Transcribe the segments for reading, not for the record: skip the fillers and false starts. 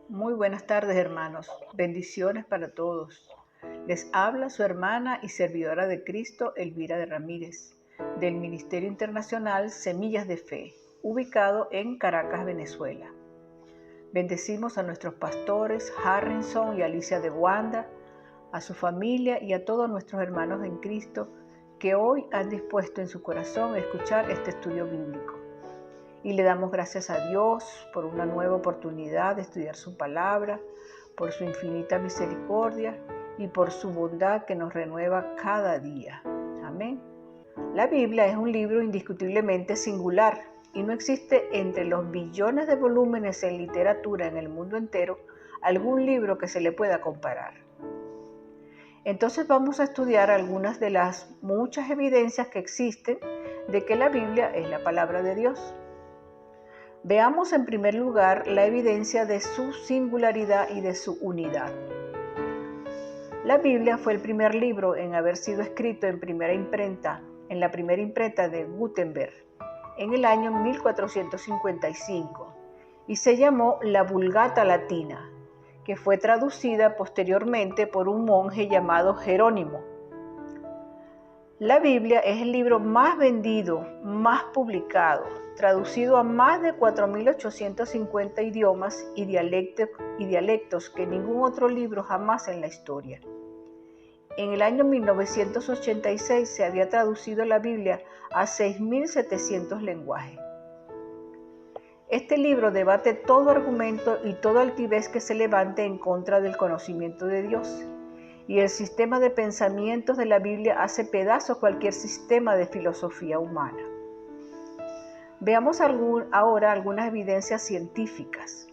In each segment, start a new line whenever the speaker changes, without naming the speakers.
Muy buenas tardes, hermanos. Bendiciones para todos. Les habla su hermana y servidora de Cristo, Elvira de Ramírez, del Ministerio Internacional Semillas de Fe, ubicado en Caracas, Venezuela. Bendecimos a nuestros pastores, Harrison y Alicia de Wanda, a su familia y a todos nuestros hermanos en Cristo que hoy han dispuesto en su corazón escuchar este estudio bíblico. Y le damos gracias a Dios por una nueva oportunidad de estudiar su palabra, por su infinita misericordia y por su bondad que nos renueva cada día. Amén. La Biblia es un libro indiscutiblemente singular y no existe entre los billones de volúmenes en literatura en el mundo entero algún libro que se le pueda comparar. Entonces vamos a estudiar algunas de las muchas evidencias que existen de que la Biblia es la palabra de Dios. Veamos en primer lugar la evidencia de su singularidad y de su unidad. La Biblia fue el primer libro en haber sido escrito en la primera imprenta de Gutenberg, en el año 1455, y se llamó la Vulgata Latina, que fue traducida posteriormente por un monje llamado Jerónimo. La Biblia es el libro más vendido, más publicado, traducido a más de 4.850 idiomas y dialectos que ningún otro libro jamás en la historia. En el año 1986 se había traducido la Biblia a 6.700 lenguajes. Este libro debate todo argumento y toda altivez que se levante en contra del conocimiento de Dios. Y el sistema de pensamientos de la Biblia hace pedazos cualquier sistema de filosofía humana. Veamos ahora algunas evidencias científicas.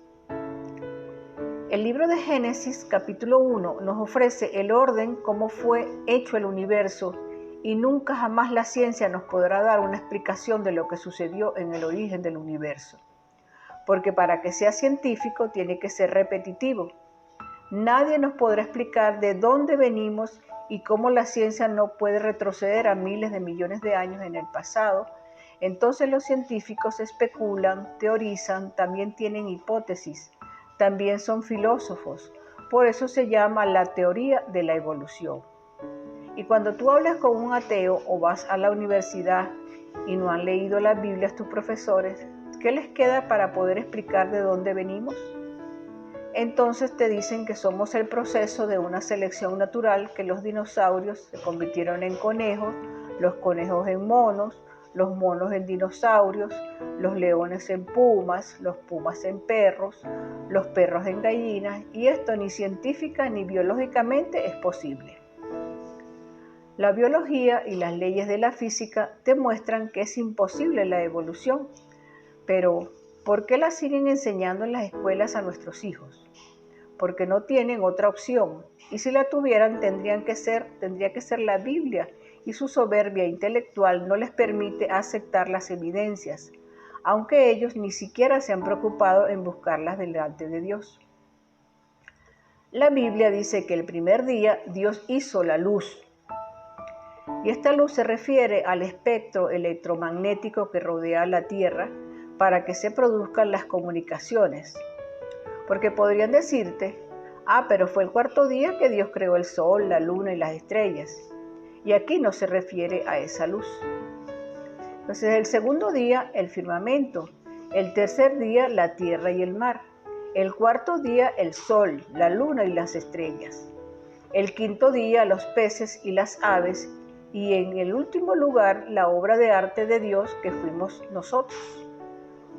El libro de Génesis, capítulo 1, nos ofrece el orden, cómo fue hecho el universo, y nunca jamás la ciencia nos podrá dar una explicación de lo que sucedió en el origen del universo. Porque para que sea científico tiene que ser repetitivo. Nadie nos podrá explicar de dónde venimos y cómo la ciencia no puede retroceder a miles de millones de años en el pasado. Entonces los científicos especulan, teorizan, también tienen hipótesis, también son filósofos. Por eso se llama la teoría de la evolución. Y cuando tú hablas con un ateo o vas a la universidad y no han leído la Biblia tus profesores, ¿qué les queda para poder explicar de dónde venimos? Entonces te dicen que somos el proceso de una selección natural, que los dinosaurios se convirtieron en conejos, los conejos en monos, los monos en dinosaurios, los leones en pumas, los pumas en perros, los perros en gallinas, y esto ni científica ni biológicamente es posible. La biología y las leyes de la física demuestran que es imposible la evolución, pero ¿por qué la siguen enseñando en las escuelas a nuestros hijos? Porque no tienen otra opción, y si la tuvieran tendría que ser la Biblia, y su soberbia intelectual no les permite aceptar las evidencias, aunque ellos ni siquiera se han preocupado en buscarlas delante de Dios. La Biblia dice que el primer día Dios hizo la luz, y esta luz se refiere al espectro electromagnético que rodea la Tierra para que se produzcan las comunicaciones. Porque podrían decirte, pero fue el cuarto día que Dios creó el sol, la luna y las estrellas. Y aquí no se refiere a esa luz. Entonces el segundo día el firmamento, el tercer día la tierra y el mar, el cuarto día el sol, la luna y las estrellas, el quinto día los peces y las aves, y en el último lugar la obra de arte de Dios que fuimos nosotros.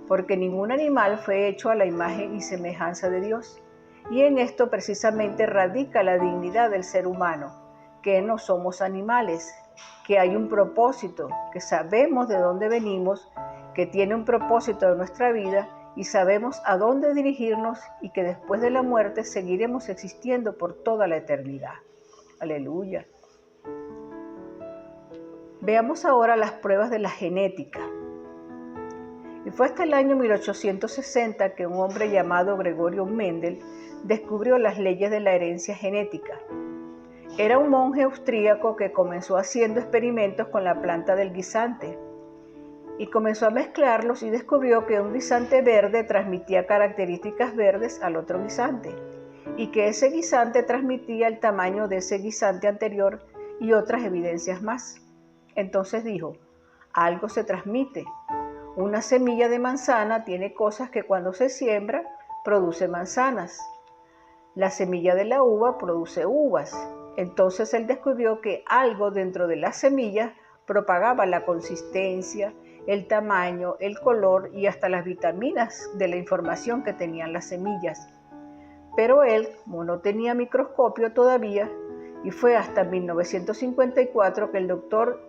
Porque ningún animal fue hecho a la imagen y semejanza de Dios. Y en esto precisamente radica la dignidad del ser humano, que no somos animales, que hay un propósito, que sabemos de dónde venimos, que tiene un propósito de nuestra vida y sabemos a dónde dirigirnos y que después de la muerte seguiremos existiendo por toda la eternidad. Aleluya. Veamos ahora las pruebas de la genética. Y fue hasta el año 1860 que un hombre llamado Gregorio Mendel descubrió las leyes de la herencia genética. Era un monje austríaco que comenzó haciendo experimentos con la planta del guisante y comenzó a mezclarlos y descubrió que un guisante verde transmitía características verdes al otro guisante y que ese guisante transmitía el tamaño de ese guisante anterior y otras evidencias más. Entonces dijo, algo se transmite. Una semilla de manzana tiene cosas que cuando se siembra produce manzanas. La semilla de la uva produce uvas. Entonces él descubrió que algo dentro de las semillas propagaba la consistencia, el tamaño, el color y hasta las vitaminas de la información que tenían las semillas. Pero él, como no tenía microscopio todavía, y fue hasta 1954 que el doctor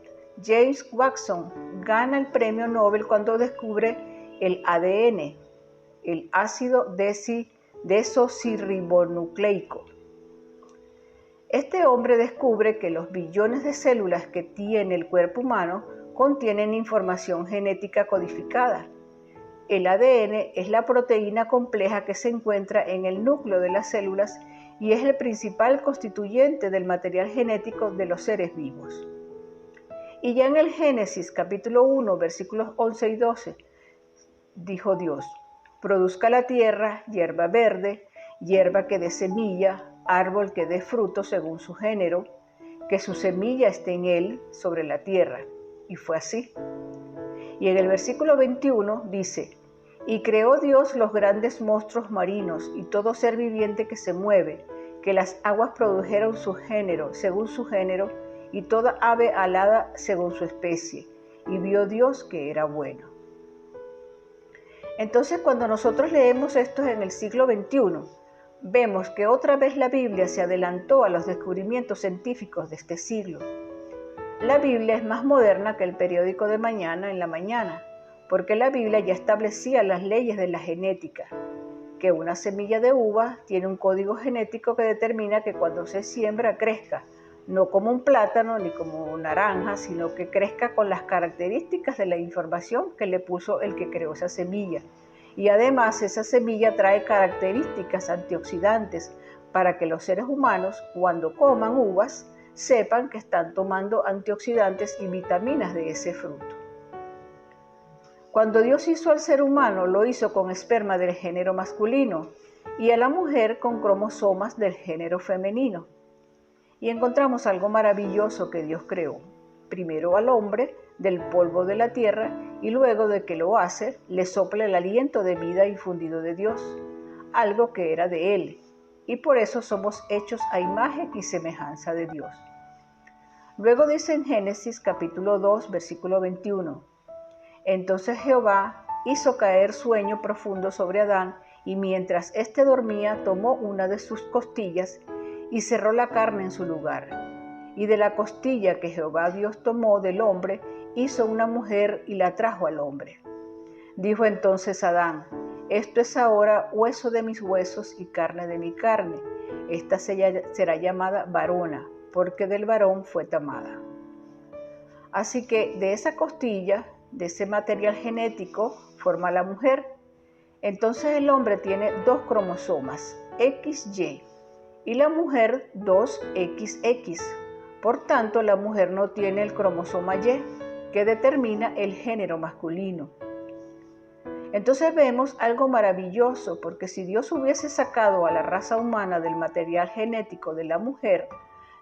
James Watson gana el premio Nobel cuando descubre el ADN, el ácido desoxirribonucleico. Este hombre descubre que los billones de células que tiene el cuerpo humano contienen información genética codificada. El ADN es la proteína compleja que se encuentra en el núcleo de las células y es el principal constituyente del material genético de los seres vivos. Y ya en el Génesis capítulo 1, versículos 11 y 12, dijo Dios, produzca la tierra hierba verde, hierba que dé semilla, árbol que dé fruto según su género, que su semilla esté en él sobre la tierra. Y fue así. Y en el versículo 21 dice, y creó Dios los grandes monstruos marinos y todo ser viviente que se mueve, que las aguas produjeron su género, según su género, y toda ave alada según su especie. Y vio Dios que era bueno. Entonces, cuando nosotros leemos esto en el siglo XXI, vemos que otra vez la Biblia se adelantó a los descubrimientos científicos de este siglo. La Biblia es más moderna que el periódico de mañana en la mañana, porque la Biblia ya establecía las leyes de la genética, que una semilla de uva tiene un código genético que determina que cuando se siembra crezca, no como un plátano ni como una naranja, sino que crezca con las características de la información que le puso el que creó esa semilla. Y además esa semilla trae características antioxidantes para que los seres humanos, cuando coman uvas, sepan que están tomando antioxidantes y vitaminas de ese fruto. Cuando Dios hizo al ser humano, lo hizo con esperma del género masculino y a la mujer con cromosomas del género femenino. Y encontramos algo maravilloso que Dios creó. Primero al hombre del polvo de la tierra y luego de que lo hace, le sopla el aliento de vida infundido de Dios, algo que era de Él, y por eso somos hechos a imagen y semejanza de Dios. Luego dice en Génesis capítulo 2, versículo 21, entonces Jehová hizo caer sueño profundo sobre Adán, y mientras éste dormía, tomó una de sus costillas y cerró la carne en su lugar. Y de la costilla que Jehová Dios tomó del hombre, hizo una mujer y la trajo al hombre. Dijo entonces Adán, esto es ahora hueso de mis huesos y carne de mi carne. Esta será llamada varona, porque del varón fue tomada. Así que de esa costilla, de ese material genético, forma la mujer. Entonces el hombre tiene 2 cromosomas, XY, y la mujer 2XX. Por tanto, la mujer no tiene el cromosoma Y, que determina el género masculino. Entonces vemos algo maravilloso, porque si Dios hubiese sacado a la raza humana del material genético de la mujer,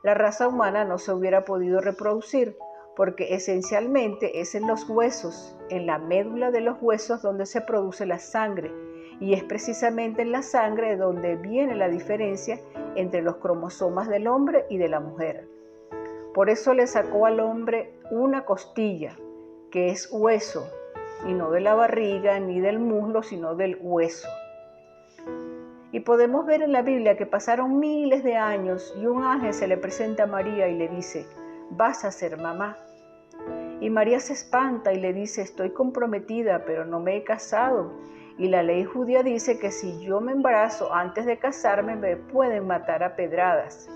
la raza humana no se hubiera podido reproducir, porque esencialmente es en los huesos, en la médula de los huesos donde se produce la sangre, y es precisamente en la sangre donde viene la diferencia entre los cromosomas del hombre y de la mujer. Por eso le sacó al hombre una costilla, que es hueso, y no de la barriga ni del muslo, sino del hueso. Y podemos ver en la Biblia que pasaron miles de años y un ángel se le presenta a María y le dice, vas a ser mamá. Y María se espanta y le dice, estoy comprometida, pero no me he casado. Y la ley judía dice que si yo me embarazo antes de casarme, me pueden matar a pedradas.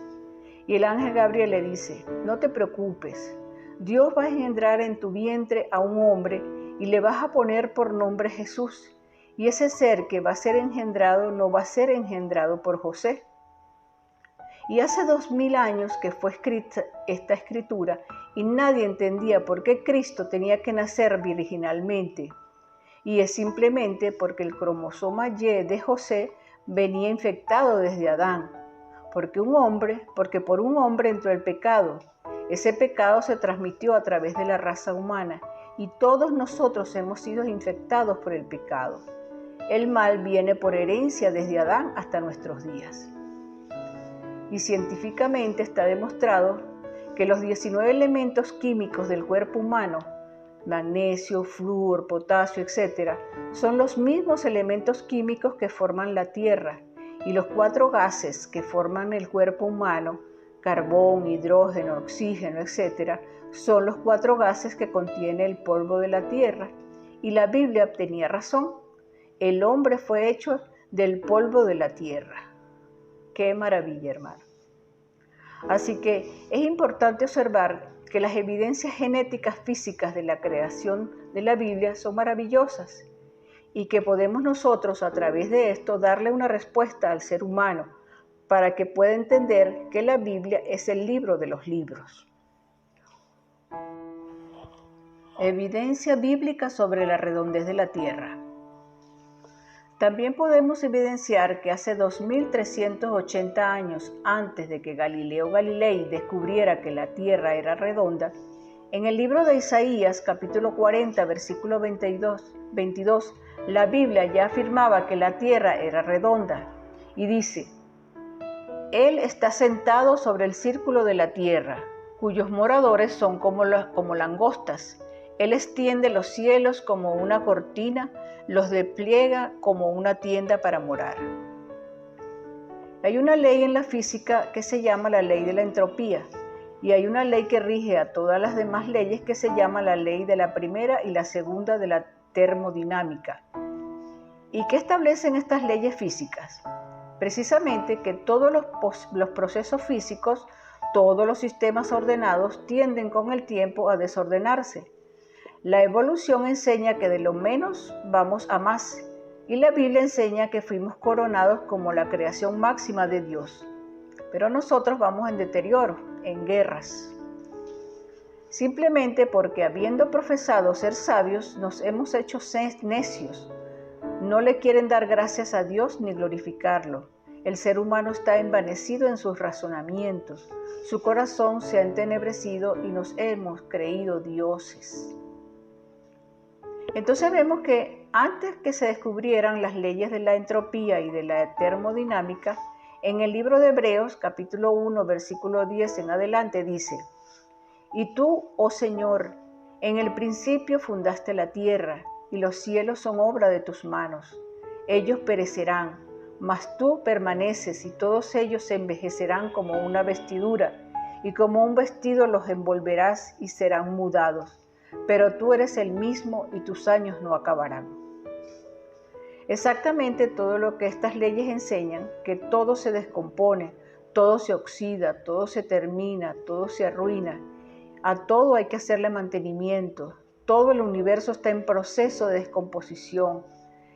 Y el ángel Gabriel le dice, no te preocupes, Dios va a engendrar en tu vientre a un hombre y le vas a poner por nombre Jesús. Y ese ser que va a ser engendrado no va a ser engendrado por José. Y hace 2000 años que fue escrita esta escritura y nadie entendía por qué Cristo tenía que nacer virginalmente. Y es simplemente porque el cromosoma Y de José venía infectado desde Adán. Porque por un hombre entró el pecado. Ese pecado se transmitió a través de la raza humana y todos nosotros hemos sido infectados por el pecado. El mal viene por herencia desde Adán hasta nuestros días. Y científicamente está demostrado que los 19 elementos químicos del cuerpo humano, magnesio, flúor, potasio, etc., son los mismos elementos químicos que forman la Tierra, y los 4 gases que forman el cuerpo humano, carbón, hidrógeno, oxígeno, etc., son los 4 gases que contiene el polvo de la Tierra. Y la Biblia tenía razón. El hombre fue hecho del polvo de la tierra. ¡Qué maravilla, hermano! Así que es importante observar que las evidencias genéticas físicas de la creación de la Biblia son maravillosas y que podemos nosotros a través de esto darle una respuesta al ser humano para que pueda entender que la Biblia es el libro de los libros. Evidencia bíblica sobre la redondez de la Tierra. También podemos evidenciar que hace 2380 años antes de que Galileo Galilei descubriera que la Tierra era redonda, en el libro de Isaías, capítulo 40, versículo 22, la Biblia ya afirmaba que la Tierra era redonda y dice: Él está sentado sobre el círculo de la tierra, cuyos moradores son como langostas. Él extiende los cielos como una cortina, los despliega como una tienda para morar. Hay una ley en la física que se llama la ley de la entropía, y hay una ley que rige a todas las demás leyes que se llama la ley de la primera y la segunda de la termodinámica. ¿Y qué establecen estas leyes físicas? Precisamente que todos los procesos físicos, todos los sistemas ordenados tienden con el tiempo a desordenarse. La evolución enseña que de lo menos vamos a más, y la Biblia enseña que fuimos coronados como la creación máxima de Dios. Pero nosotros vamos en deterioro, en guerras. Simplemente porque habiendo profesado ser sabios, nos hemos hecho necios. No le quieren dar gracias a Dios ni glorificarlo. El ser humano está envanecido en sus razonamientos. Su corazón se ha entenebrecido y nos hemos creído dioses. Entonces vemos que antes que se descubrieran las leyes de la entropía y de la termodinámica, en el libro de Hebreos, capítulo 1, versículo 10 en adelante, dice: Y tú, oh Señor, en el principio fundaste la tierra, y los cielos son obra de tus manos. Ellos perecerán, mas tú permaneces, y todos ellos se envejecerán como una vestidura, y como un vestido los envolverás y serán mudados. Pero tú eres el mismo y tus años no acabarán. Exactamente todo lo que estas leyes enseñan, que todo se descompone, todo se oxida, todo se termina, todo se arruina. A todo hay que hacerle mantenimiento. Todo el universo está en proceso de descomposición.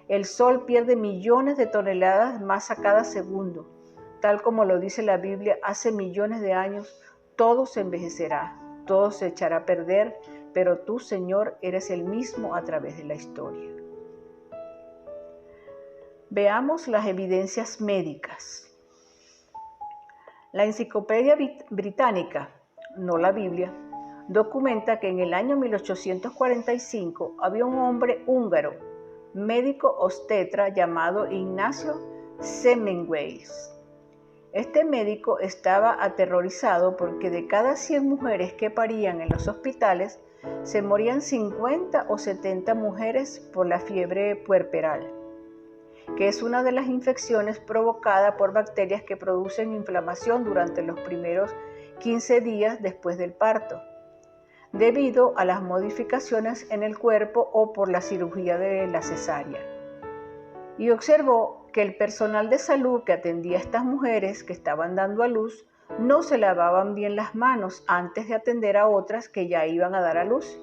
El Sol pierde millones de toneladas de masa cada segundo. Tal como lo dice la Biblia, hace millones de años todo se envejecerá, todo se echará a perder, pero tú, Señor, eres el mismo a través de la historia. Veamos las evidencias médicas. La Enciclopedia Británica, no la Biblia, documenta que en el año 1845 había un hombre húngaro, médico obstetra llamado Ignacio Semmelweis. Este médico estaba aterrorizado porque de cada 100 mujeres que parían en los hospitales, se morían 50 o 70 mujeres por la fiebre puerperal, que es una de las infecciones provocadas por bacterias que producen inflamación durante los primeros 15 días después del parto, debido a las modificaciones en el cuerpo o por la cirugía de la cesárea. Y observó que el personal de salud que atendía a estas mujeres que estaban dando a luz no se lavaban bien las manos antes de atender a otras que ya iban a dar a luz.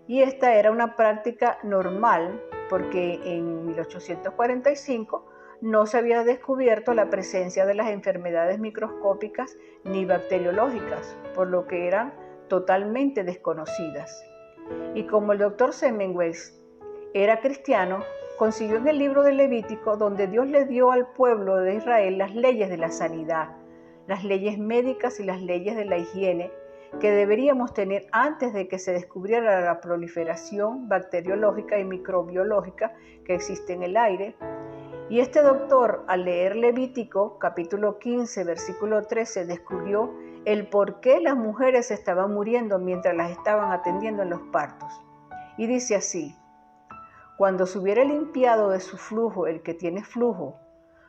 Y esta era una práctica normal porque en 1845 no se había descubierto la presencia de las enfermedades microscópicas ni bacteriológicas, por lo que eran totalmente desconocidas. Y como el doctor Semmelweis era cristiano, consiguió en el libro del Levítico, donde Dios le dio al pueblo de Israel las leyes de la sanidad, las leyes médicas y las leyes de la higiene que deberíamos tener antes de que se descubriera la proliferación bacteriológica y microbiológica que existe en el aire. Y este doctor, al leer Levítico, capítulo 15, versículo 13, descubrió el por qué las mujeres estaban muriendo mientras las estaban atendiendo en los partos. Y dice así: cuando se hubiere limpiado de su flujo el que tiene flujo,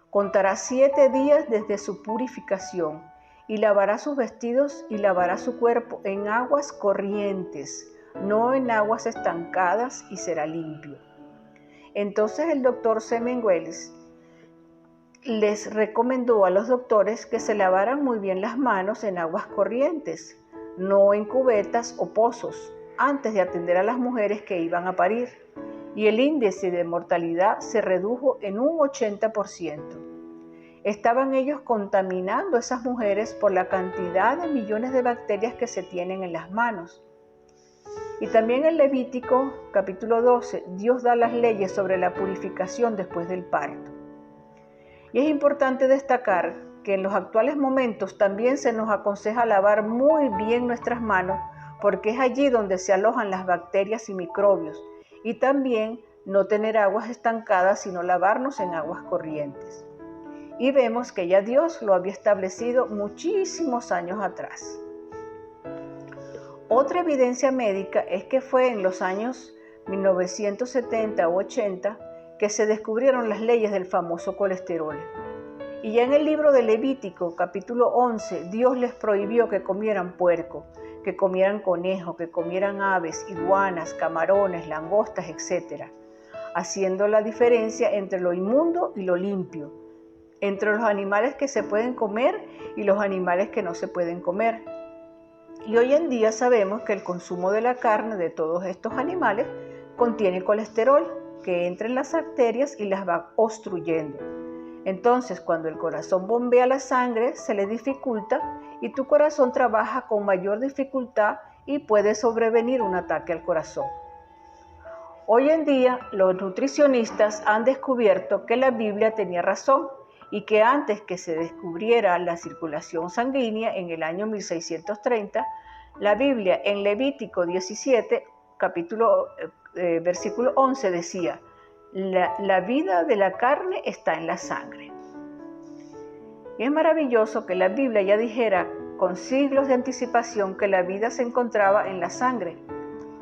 contará 7 días desde su purificación, y lavará sus vestidos y lavará su cuerpo en aguas corrientes, no en aguas estancadas, y será limpio. Entonces el doctor Semmelweis les recomendó a los doctores que se lavaran muy bien las manos en aguas corrientes, no en cubetas o pozos, antes de atender a las mujeres que iban a parir, y el índice de mortalidad se redujo en un 80%. Estaban ellos contaminando a esas mujeres por la cantidad de millones de bacterias que se tienen en las manos. Y también en Levítico, capítulo 12, Dios da las leyes sobre la purificación después del parto. Y es importante destacar que en los actuales momentos también se nos aconseja lavar muy bien nuestras manos, porque es allí donde se alojan las bacterias y microbios, y también no tener aguas estancadas, sino lavarnos en aguas corrientes. Y vemos que ya Dios lo había establecido muchísimos años atrás. Otra evidencia médica es que fue en los años 1970 o 80 que se descubrieron las leyes del famoso colesterol. Y ya en el libro de Levítico, capítulo 11, Dios les prohibió que comieran puerco, que comieran conejo, que comieran aves, iguanas, camarones, langostas, etc., haciendo la diferencia entre lo inmundo y lo limpio, entre los animales que se pueden comer y los animales que no se pueden comer. Y hoy en día sabemos que el consumo de la carne de todos estos animales contiene colesterol que entra en las arterias y las va obstruyendo. Entonces, cuando el corazón bombea la sangre, se le dificulta y tu corazón trabaja con mayor dificultad y puede sobrevenir un ataque al corazón. Hoy en día, los nutricionistas han descubierto que la Biblia tenía razón y que antes que se descubriera la circulación sanguínea en el año 1630, la Biblia en Levítico 17, versículo 11 decía: la vida de la carne está en la sangre. Y es maravilloso que la Biblia ya dijera con siglos de anticipación que la vida se encontraba en la sangre,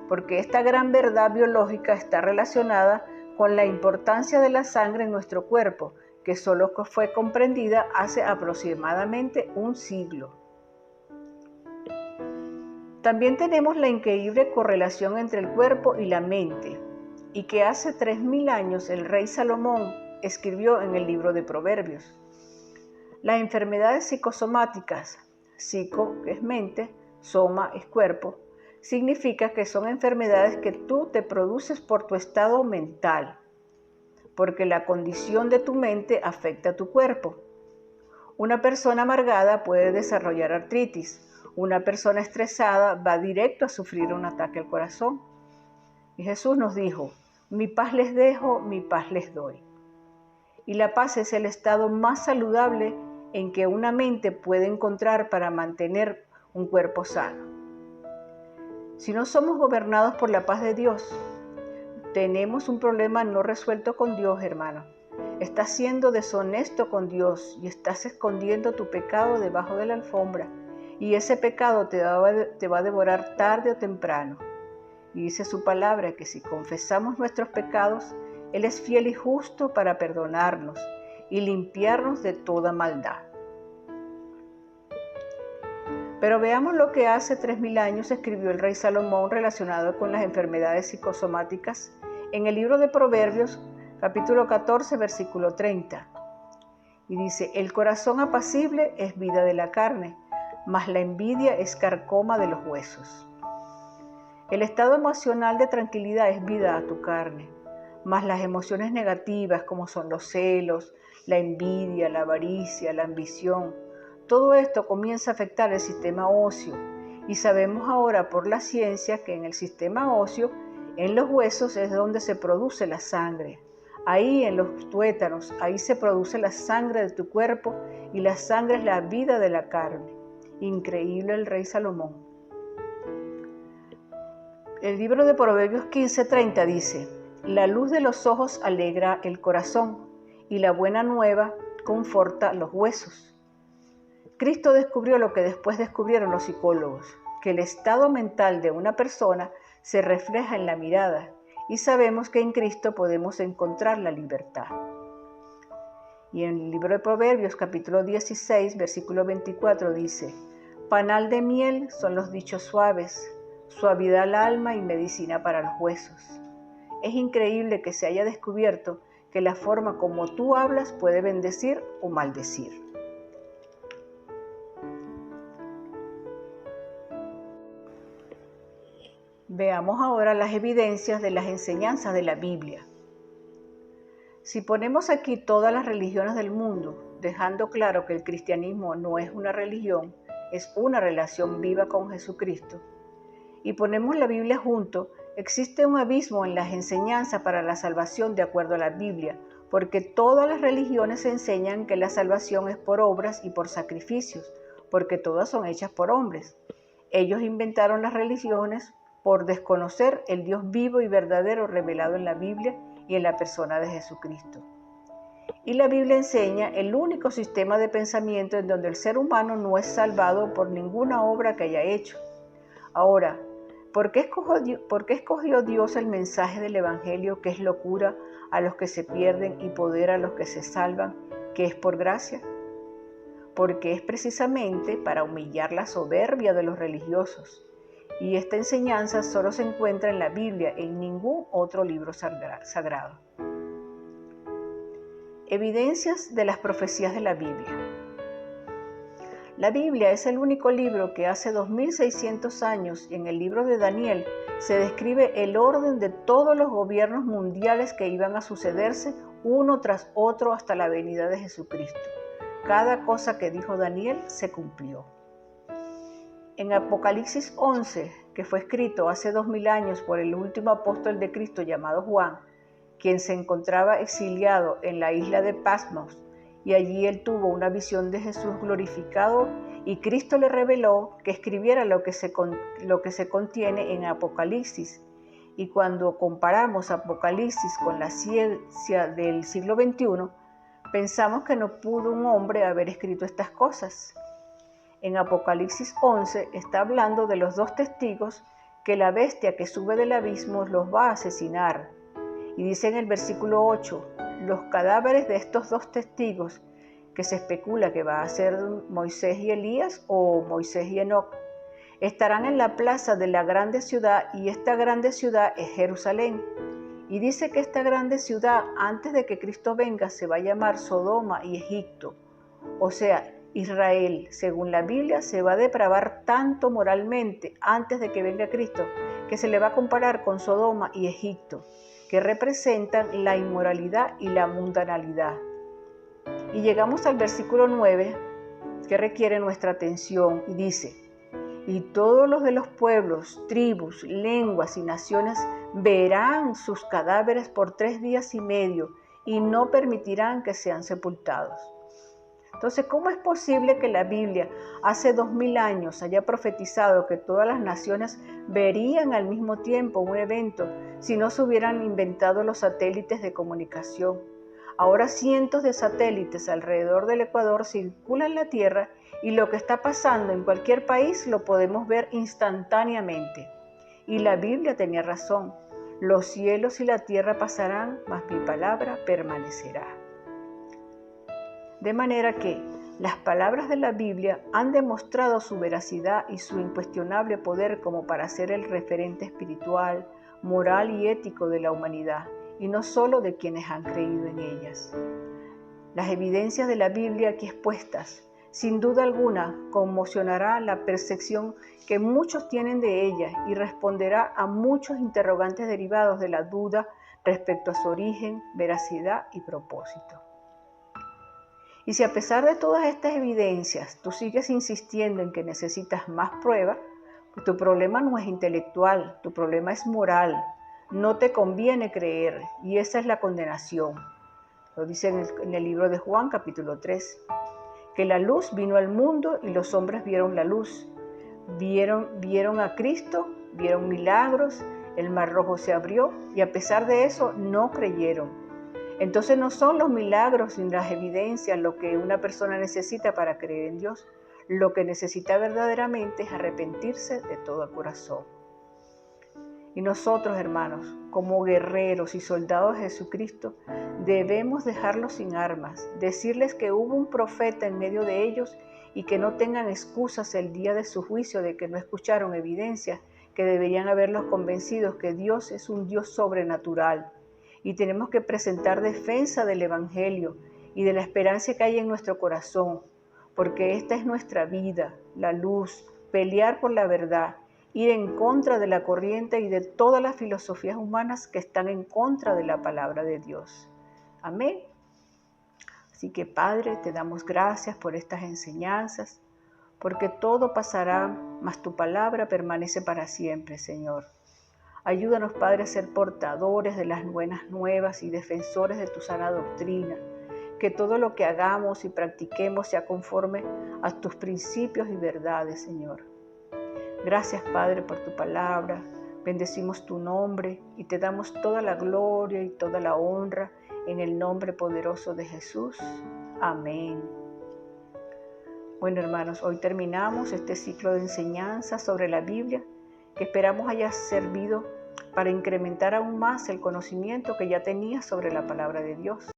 porque esta gran verdad biológica está relacionada con la importancia de la sangre en nuestro cuerpo, que solo fue comprendida hace aproximadamente un siglo. También tenemos la increíble correlación entre el cuerpo y la mente, y que hace 3000 años el rey Salomón escribió en el libro de Proverbios. Las enfermedades psicosomáticas, psico es mente, soma es cuerpo, significa que son enfermedades que tú te produces por tu estado mental, porque la condición de tu mente afecta a tu cuerpo. Una persona amargada puede desarrollar artritis. Una persona estresada va directo a sufrir un ataque al corazón. Y Jesús nos dijo: mi paz les dejo, mi paz les doy. Y la paz es el estado más saludable en que una mente puede encontrar para mantener un cuerpo sano. Si no somos gobernados por la paz de Dios, tenemos un problema no resuelto con Dios, hermano. Estás siendo deshonesto con Dios y estás escondiendo tu pecado debajo de la alfombra. Y ese pecado te va a devorar tarde o temprano. Y dice su palabra que si confesamos nuestros pecados, Él es fiel y justo para perdonarnos y limpiarnos de toda maldad. Pero veamos lo que hace 3000 años escribió el rey Salomón relacionado con las enfermedades psicosomáticas en el libro de Proverbios, capítulo 14, versículo 30. Y dice: el corazón apacible es vida de la carne, mas la envidia es carcoma de los huesos. El estado emocional de tranquilidad es vida a tu carne, Más las emociones negativas como son los celos, la envidia, la avaricia, la ambición. Todo esto comienza a afectar el sistema óseo y sabemos ahora por la ciencia que en el sistema óseo, en los huesos es donde se produce la sangre. Ahí en los tuétanos, ahí se produce la sangre de tu cuerpo y la sangre es la vida de la carne. Increíble el rey Salomón. El libro de Proverbios 15:30 dice: la luz de los ojos alegra el corazón y la buena nueva conforta los huesos. Cristo descubrió lo que después descubrieron los psicólogos, que el estado mental de una persona se refleja en la mirada y sabemos que en Cristo podemos encontrar la libertad. Y en el libro de Proverbios capítulo 16 versículo 24 dice: panal de miel son los dichos suaves, suavidad al alma y medicina para los huesos. Es increíble que se haya descubierto que la forma como tú hablas puede bendecir o maldecir. Veamos ahora las evidencias de las enseñanzas de la Biblia. Si ponemos aquí todas las religiones del mundo, dejando claro que el cristianismo no es una religión, es una relación viva con Jesucristo, y ponemos la Biblia junto, existe un abismo en las enseñanzas para la salvación de acuerdo a la Biblia, porque todas las religiones enseñan que la salvación es por obras y por sacrificios, porque todas son hechas por hombres. Ellos inventaron las religiones por desconocer el Dios vivo y verdadero revelado en la Biblia y en la persona de Jesucristo. Y la Biblia enseña el único sistema de pensamiento en donde el ser humano no es salvado por ninguna obra que haya hecho. Ahora, ¿por qué escogió Dios el mensaje del Evangelio, que es locura a los que se pierden y poder a los que se salvan, que es por gracia? Porque es precisamente para humillar la soberbia de los religiosos. Y esta enseñanza solo se encuentra en la Biblia, en ningún otro libro sagrado. Evidencias de las profecías de la Biblia. La Biblia es el único libro que hace 2600 años, en el libro de Daniel, se describe el orden de todos los gobiernos mundiales que iban a sucederse uno tras otro hasta la venida de Jesucristo. Cada cosa que dijo Daniel se cumplió. En Apocalipsis 11, que fue escrito hace 2000 años por el último apóstol de Cristo llamado Juan, quien se encontraba exiliado en la isla de Patmos, y allí él tuvo una visión de Jesús glorificado y Cristo le reveló que escribiera lo que se contiene en Apocalipsis. Y cuando comparamos Apocalipsis con la ciencia del siglo XXI, pensamos que no pudo un hombre haber escrito estas cosas. En Apocalipsis 11 está hablando de los dos testigos que la bestia que sube del abismo los va a asesinar. Y dice en el versículo 8, los cadáveres de estos dos testigos, que se especula que va a ser Moisés y Elías o Moisés y Enoc, estarán en la plaza de la grande ciudad, y esta grande ciudad es Jerusalén. Y dice que esta grande ciudad, antes de que Cristo venga, se va a llamar Sodoma y Egipto. O sea, Israel, según la Biblia, se va a depravar tanto moralmente antes de que venga Cristo, que se le va a comparar con Sodoma y Egipto, que representan la inmoralidad y la mundanalidad. Y llegamos al versículo 9, que requiere nuestra atención, y dice: y todos los de los pueblos, tribus, lenguas y naciones verán sus cadáveres por 3 días y medio, y no permitirán que sean sepultados. Entonces, ¿cómo es posible que la Biblia hace 2000 años haya profetizado que todas las naciones verían al mismo tiempo un evento si no se hubieran inventado los satélites de comunicación? Ahora cientos de satélites alrededor del Ecuador circulan la Tierra y lo que está pasando en cualquier país lo podemos ver instantáneamente. Y la Biblia tenía razón: los cielos y la tierra pasarán, mas mi palabra permanecerá. De manera que las palabras de la Biblia han demostrado su veracidad y su incuestionable poder como para ser el referente espiritual, moral y ético de la humanidad, y no solo de quienes han creído en ellas. Las evidencias de la Biblia aquí expuestas, sin duda alguna, conmocionará la percepción que muchos tienen de ella y responderá a muchos interrogantes derivados de la duda respecto a su origen, veracidad y propósito. Y si a pesar de todas estas evidencias tú sigues insistiendo en que necesitas más pruebas, pues tu problema no es intelectual, tu problema es moral. No te conviene creer y esa es la condenación. Lo dice en el libro de Juan, capítulo 3, que la luz vino al mundo y los hombres vieron la luz. Vieron a Cristo, vieron milagros, el mar rojo se abrió y a pesar de eso no creyeron. Entonces no son los milagros ni las evidencias lo que una persona necesita para creer en Dios. Lo que necesita verdaderamente es arrepentirse de todo el corazón. Y nosotros, hermanos, como guerreros y soldados de Jesucristo, debemos dejarlos sin armas, decirles que hubo un profeta en medio de ellos y que no tengan excusas el día de su juicio de que no escucharon evidencias que deberían haberlos convencidos que Dios es un Dios sobrenatural. Y tenemos que presentar defensa del Evangelio y de la esperanza que hay en nuestro corazón, porque esta es nuestra vida, la luz, pelear por la verdad, ir en contra de la corriente y de todas las filosofías humanas que están en contra de la palabra de Dios. Amén. Así que, Padre, te damos gracias por estas enseñanzas, porque todo pasará, mas tu palabra permanece para siempre, Señor. Ayúdanos, Padre, a ser portadores de las buenas nuevas y defensores de tu sana doctrina. Que todo lo que hagamos y practiquemos sea conforme a tus principios y verdades, Señor. Gracias, Padre, por tu palabra. Bendecimos tu nombre y te damos toda la gloria y toda la honra en el nombre poderoso de Jesús. Amén. Bueno, hermanos, hoy terminamos este ciclo de enseñanza sobre la Biblia, que esperamos haya servido para incrementar aún más el conocimiento que ya tenías sobre la palabra de Dios.